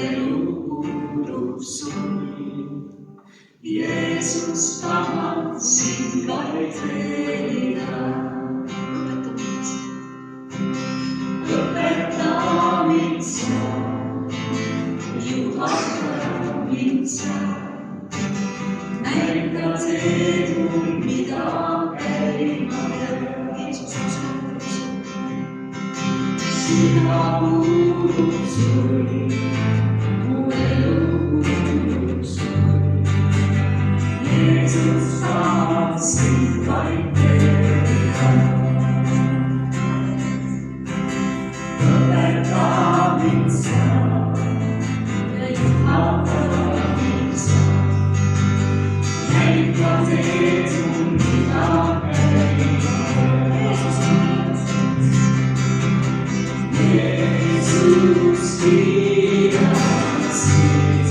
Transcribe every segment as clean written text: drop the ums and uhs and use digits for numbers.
elu kuulub sul. Jeesus, tahan sind vaid teenida. Õpeta mind sa, juhata mind sa. Näita teed mul, mida käima peab. Sina kuulub sul, mu elu kuulub sul. Jeesus, tahan sind vaid teenida. Õpeta mind sa ja juhata mind sa. Näita teed mul, mida käima peab. Jeesus, kiidan sind.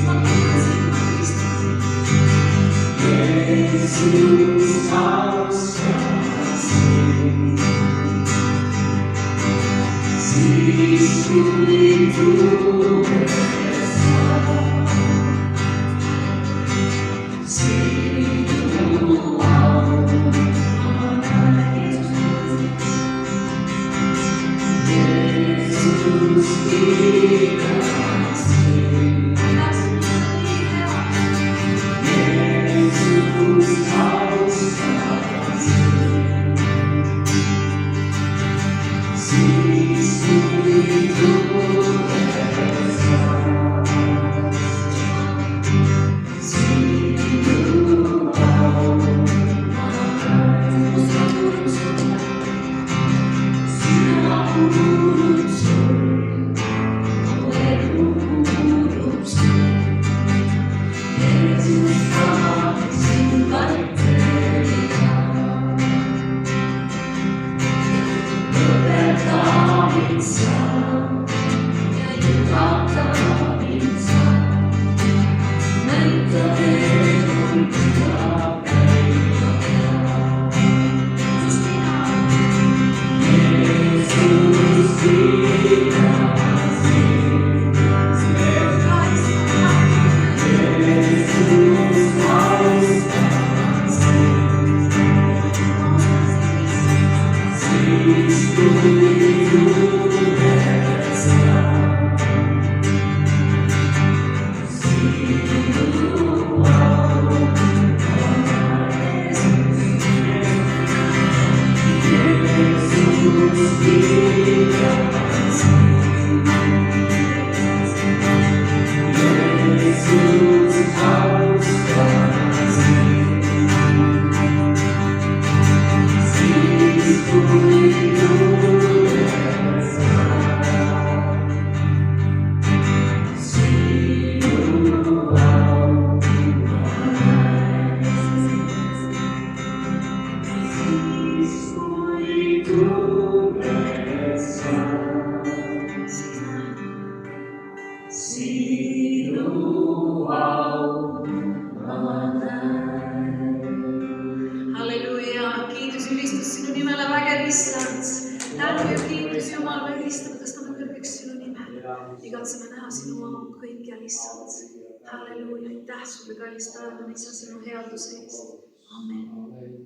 Jeesus, austan sind. Siis kui tuled sa, sinu au ma näen. Jeesus, kiidan sind. Jeesus, austan sind. Siis kui tuled sa, sinu au ma näen. Sina kuulub sul, mu elu kuulub sul. Jeesus, tahan sind vaid teenida. Õpeta mind sa ja juhata mind sa. Näita teed mul, mida käima peab. Jeesus, kiidan sind. Jeesus, austan sind. Siis kui tuled sa, sinu au ma näen. Jeesus, kiidan sind. Jeesus, austan sind. Siis kui tuled sa, sinu au ma näen. Siis kui tuled sa, sinu au ma näen. Halleluuja, kiitus, ülistus sinu nimele, vägev Issand. Tänu ja kiitus Jumal, me ülistame, tõstame kõrgeks sinu nime. Igatseme näha sinu au kõikjal, Issand. Halleluuja, aitäh sulle, kallis taevane Isa, sinu headuse eest. Amen.